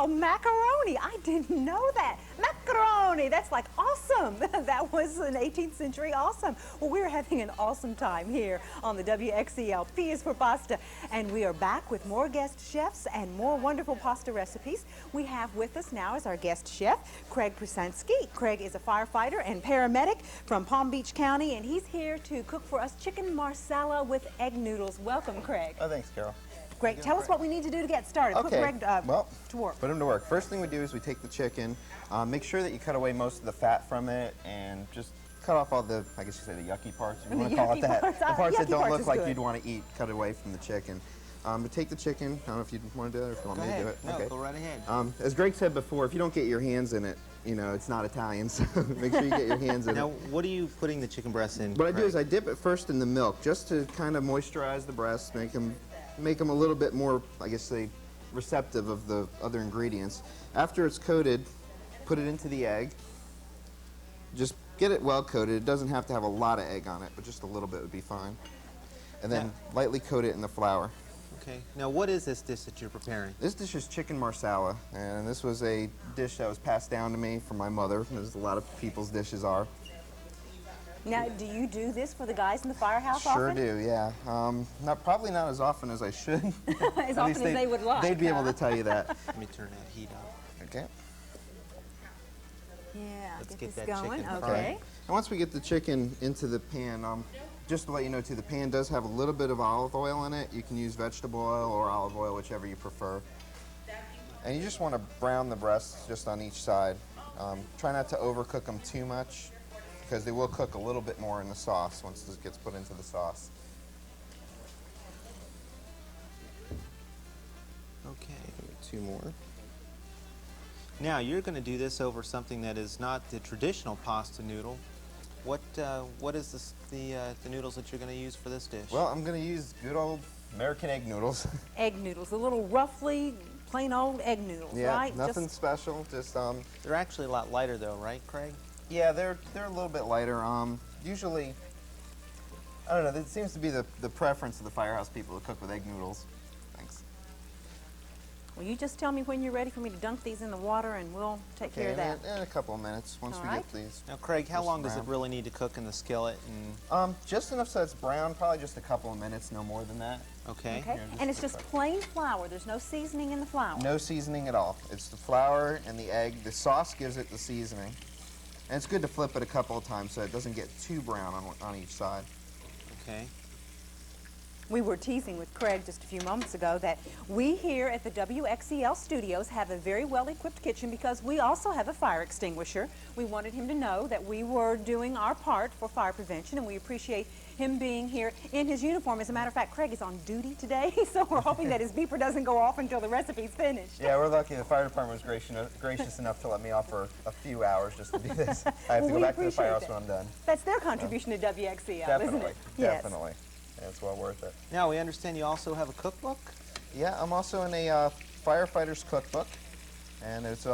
macaroni. I didn't know that. Macaroni. That's like awesome. That was an 18th century awesome. Well, we're having an awesome time here on the WXCL. P is for pasta. And we are back with more guest chefs and more wonderful pasta recipes. We have with us now as our guest chef, Craig Prusansky. Craig is a firefighter and paramedic from Palm Beach County, and he's here to cook for us chicken marsala with egg noodles. Welcome, Craig. Oh, thanks, Carol. Great. Tell us what we need to do to get started. Okay. Put Craig to work. Put him to work. First thing we do is we take the chicken, make sure that you cut away most of the fat from it, and just cut off all the, I guess you say the yucky parts, if you want to call it that. The parts that don't look like you'd want to eat, cut away from the chicken. But take the chicken. I don't know if you want to do it or if you want me to do it. No, okay. go right ahead. As Greg said before, if you don't get your hands in it, you know, it's not Italian, so make sure you get your hands in Now, it. what are you putting the chicken breasts in? What I do Craig? is I dip it first in the milk, just to kind of moisturize the breasts, make them a little bit more, I guess, say, receptive of the other ingredients. After it's coated, put it into the egg. Just get it well coated. It doesn't have to have a lot of egg on it, but just a little bit would be fine. And then lightly coat it in the flour. Okay. Now, what is this dish that you're preparing? This dish is chicken marsala, and this was a dish that was passed down to me from my mother, as a lot of people's dishes are. Now, do you do this for the guys in the firehouse Sure often? do, yeah. Probably not as often as I should. As often as they would like. They'd be able to tell you that. Let me turn that heat up. Okay. Yeah, Let's get get this that going. chicken Okay. fried. And once we get the chicken into the pan, just to let you know too, the pan does have a little bit of olive oil in it. You can use vegetable oil or olive oil, whichever you prefer. And you just want to brown the breasts just on each side. Try not to overcook them too much, because they will cook a little bit more in the sauce once this gets put into the sauce. Okay. Two more. Now, you're going to do this over something that is not the traditional pasta noodle. What is this, the noodles that you're going to use for this dish? Well, I'm going to use good old American egg noodles. Egg noodles, a little roughly plain old egg noodles, Yeah, right? nothing special. Just They're actually a lot lighter, though, right, Craig? yeah, they're a little bit lighter. Usually, I don't know. That seems to be the preference of the firehouse people to cook with egg noodles. Thanks. Well, you just tell me when you're ready for me to dunk these in the water, and we'll take care of that. In a couple of minutes once All we right. get these. Now, Craig, how Just long does it brown. really need to cook in the skillet? And Just enough so it's brown. Probably just a couple of minutes, no more than that. okay. Okay, Yeah, just and it's just plain flour. There's no seasoning in the flour. No seasoning at all. It's the flour and the egg. The sauce gives it the seasoning. And it's good to flip it a couple of times so it doesn't get too brown on each side. Okay. We were teasing with Craig just a few moments ago that we here at the WXCL studios have a very well-equipped kitchen because we also have a fire extinguisher. We wanted him to know that we were doing our part for fire prevention, and we appreciate him being here in his uniform. As a matter of fact, Craig is on duty today, so we're hoping that his beeper doesn't go off until the recipe's finished. Yeah, we're lucky. The fire department was gracious enough to let me off for a few hours just to do this. I have to go back to the firehouse when I'm done. That's their contribution to WXCL, Definitely, isn't it? Yes. definitely. Yeah, it's well worth it. Now, we understand you also have a cookbook? Yeah, I'm also in a firefighter's cookbook, and its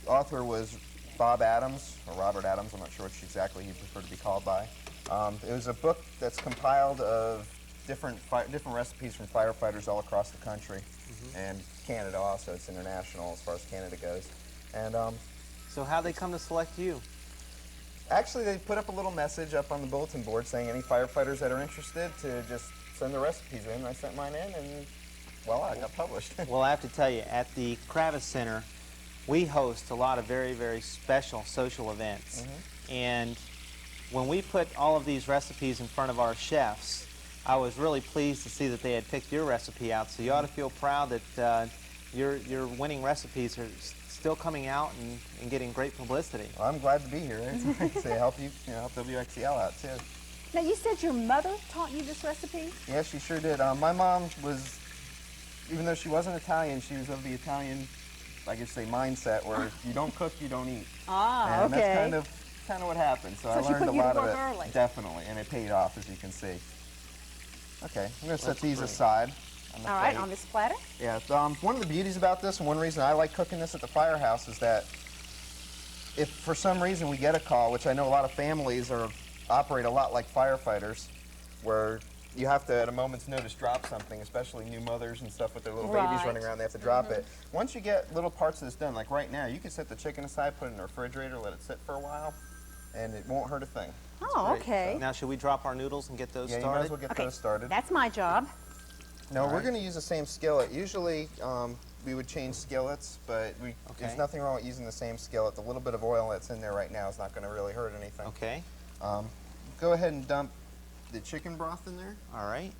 author was Bob Adams, or Robert Adams. I'm not sure which exactly he'd prefer to be called by. It was a book that's compiled of different recipes from firefighters all across the country, and Canada also. It's international as far as Canada goes. And So how they come to select you? actually, they put up a little message up on the bulletin board saying any firefighters that are interested to just send the recipes in. I sent mine in, and voila, it got published. Well, I have to tell you, at the Kravis Center, we host a lot of very, very special social events. And when we put all of these recipes in front of our chefs, I was really pleased to see that they had picked your recipe out. So you ought to feel proud that your winning recipes are still coming out and getting great publicity. Well, I'm glad to be here. It's to help help WXCL out too. Now, you said your mother taught you this recipe? Yeah, she sure did. My mom was, even though she wasn't Italian, she was of the Italian, I guess say, mindset where if you don't cook, you don't eat. Ah, And okay. that's kind of what happened. So I So she learned put a you to lot of work it. early. Definitely, and it paid off, as you can see. Okay, I'm going to set That's these great. aside. On the All right, plate. on this platter? Yeah, one of the beauties about this, and one reason I like cooking this at the firehouse, is that if for some reason we get a call, which I know a lot of families operate a lot like firefighters, where you have to, at a moment's notice, drop something, especially new mothers and stuff with their little babies Right. running around, they have to drop it. Once you get little parts of this done, like right now, you can set the chicken aside, put it in the refrigerator, let it sit for a while, and it won't hurt a thing. Oh, Great. okay. Now, should we drop our noodles and get those Yeah, you started? might as well get Okay, those started. that's my job. No, we're right. going to use the same skillet. Usually, we would change skillets, but there's Okay. nothing wrong with using the same skillet. The little bit of oil that's in there right now is not going to really hurt anything. Okay. Go ahead and dump the chicken broth in there. All right.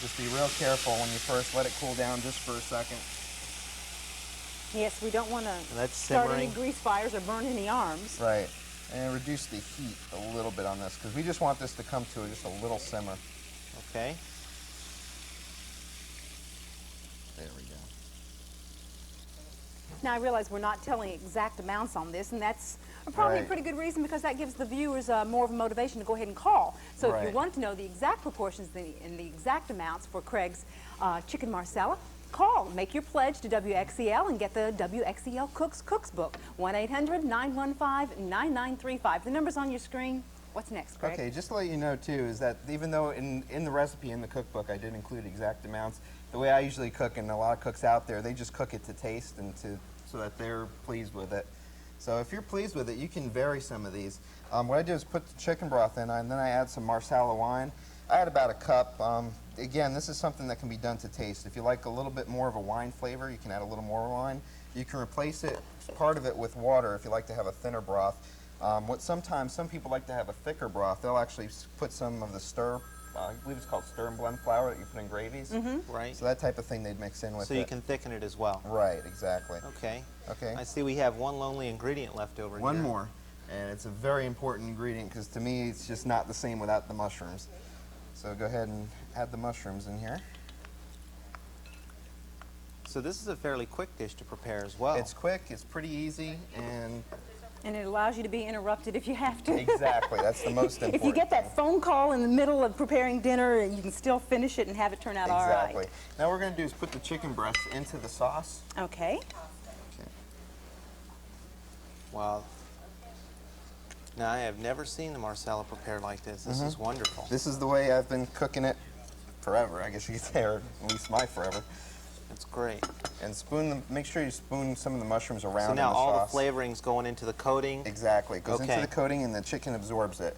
Just be real careful when you first let it cool down just for a second. Yes, we don't want to That's start any simmering. grease fires or burn any arms. Right. And reduce the heat a little bit on this because we just want this to come to just a little simmer. Okay. There we go. Now, I realize we're not telling exact amounts on this, and that's probably a Right. pretty good reason because that gives the viewers more of a motivation to go ahead and call. So if you Right. want to know the exact proportions and the exact amounts for Craig's chicken marsala, call, make your pledge to WXEL and get the WXEL Cooks Book, 1-800-915-9935. The number's on your screen. What's next, Craig? Okay, just to let you know too is that even though in the recipe in the cookbook I did include exact amounts, the way I usually cook and a lot of cooks out there, they just cook it to taste and so that they're pleased with it. So if you're pleased with it, you can vary some of these. What I do is put the chicken broth in and then I add some Marsala wine. I add about a cup. Again, this is something that can be done to taste. If you like a little bit more of a wine flavor, you can add a little more wine. You can replace it, part of it, with water if you like to have a thinner broth. Sometimes some people like to have a thicker broth. They'll actually put some of the I believe it's called stir and blend flour that you put in gravies. Right. So that type of thing they'd mix in with So it. you can thicken it as well. Right, exactly. Okay. Okay. I see we have one lonely ingredient left over One here. more, and it's a very important ingredient because to me it's just not the same without the mushrooms. So go ahead and add the mushrooms in here. So this is a fairly quick dish to prepare as well. It's quick, it's pretty easy, and And it allows you to be interrupted if you have to. exactly, that's the most important If you get thing. that phone call in the middle of preparing dinner, you can still finish it and have it turn out all right. Exactly. Now what we're going to do is put the chicken breasts into the sauce. Okay. Wow. Now, I have never seen the Marsala prepared like this. This is wonderful. This is the way I've been cooking it forever, I guess you could say, or at least my forever. It's great. And make sure you spoon some of the mushrooms around So now in the all sauce. the flavorings going into the coating. Exactly. It goes into Okay. the coating and the chicken absorbs it.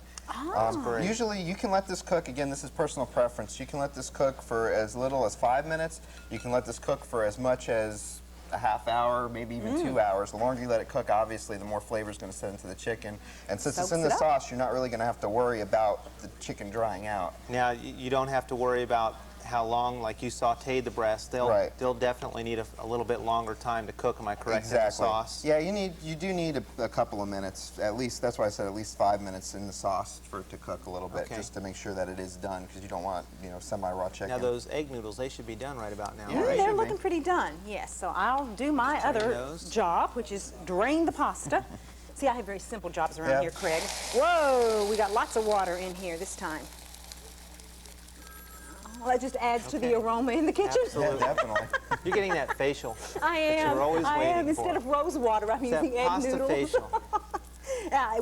great. Usually you can let this cook, again, this is personal preference, you can let this cook for as little as 5 minutes. You can let this cook for as much as a half hour, maybe even 2 hours. The longer you let it cook, obviously, the more flavor is going to set into the chicken. And since it's Soaks in the it up. sauce, you're not really going to have to worry about the chicken drying out. Now, you don't have to worry about how long, like you sauteed the breast. Right. They'll definitely need a little bit longer time to cook. Am I correct? In the Exactly. sauce. Yeah, you do need a couple of minutes, at least. That's why I said at least 5 minutes in the sauce for it to cook a little bit, Okay. just to make sure that it is done, because you don't want semi-raw chicken. Now those egg noodles, they should be done right about now, Yeah, right? they They're should be. looking pretty done, yes. So I'll do my other those. job, which is drain the pasta. See, I have very simple jobs around Yeah. here, Craig. Whoa, we got lots of water in here this time. Well, that just adds to the Okay. aroma in the kitchen. Yeah, Absolutely. definitely. You're getting that facial. I am. you're always I am. waiting Instead for. of rose water, I'm It's that using egg pasta noodles. facial.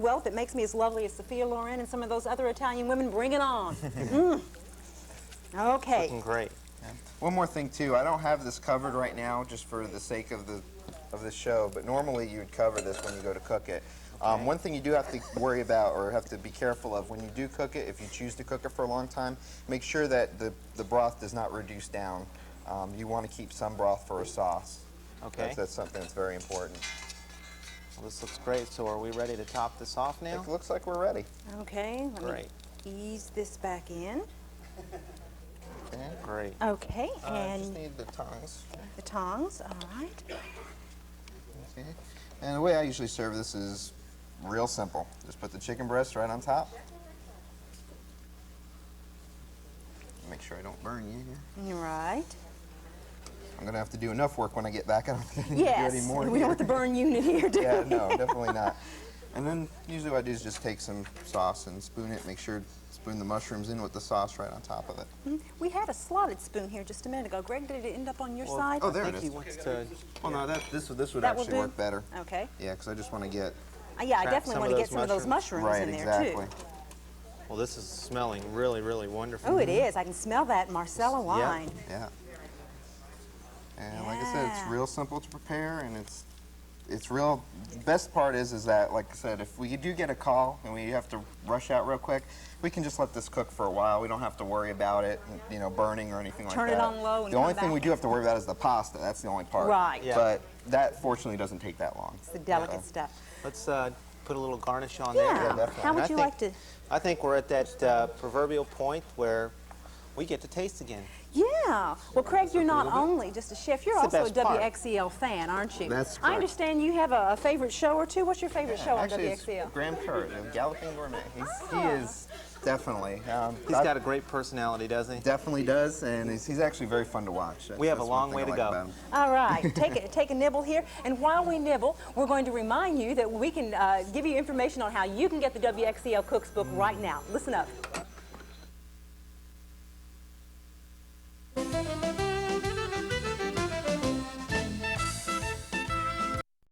Well, if it makes me as lovely as Sophia Loren and some of those other Italian women, bring it on. Okay. Looking great. One more thing too, I don't have this covered right now just for the sake of the show, but normally you would cover this when you go to cook it. One thing you do have to worry about or have to be careful of when you do cook it, if you choose to cook it for a long time, make sure that the broth does not reduce down. You want to keep some broth for a sauce. Okay. That's something that's very important. Well, this looks great. So are we ready to top this off now? It looks like we're ready. Okay, let Great. me ease this back in. Okay. Great. Okay, Just and need the tongs. the tongs, all right. Okay. And the way I usually serve this is real simple. Just put the chicken breast right on top. Make sure I don't burn you here. Right. I'm going to have to do enough work when I get back. I don't think I need Yes, to do any more we here. don't want the burn unit here, do Yeah, we? no, definitely not. And then usually what I do is just take some sauce and spoon it. Make sure spoon the mushrooms in with the sauce right on top of it. We had a slotted spoon here just a minute ago. Greg, did it end up on your side? oh, there I it think is. he wants to Well, no, this would That will actually do? work better. Okay. Yeah, because I just want to get Yeah, I Crack definitely some want of to get those some of those mushrooms right in there, exactly. too. Well, this is smelling really, really wonderful. Oh, it is. I can smell that Marcella wine. Yeah. And like I said, it's real simple to prepare, and it's real. The best part is that, like I said, if we do get a call and we have to rush out real quick, we can just let this cook for a while. We don't have to worry about it, you know, burning or anything like that. Turn it on low and the only come thing we back. do have to worry about is the pasta. That's the only part. Right. Yeah. But that fortunately doesn't take that long. It's the delicate stuff. Let's put a little garnish on Yeah. there. definitely. How would And you I like to? I think we're at that proverbial point where we get to taste again. Yeah. Well, Craig, you're not only just a chef, you're It's the also a best part. WXEL fan, aren't you? That's I correct. understand you have a favorite show or two. What's your favorite show on Actually, it's WXEL? Graham Curd, Galloping Gourmet. He is definitely. He's got a great personality, doesn't he? Definitely does, and he's actually very fun to watch. We have a That's one long thing way I to like go. about him. All right, take a nibble here. And while we nibble, we're going to remind you that we can give you information on how you can get the WXEL Cooks book right now. Listen up.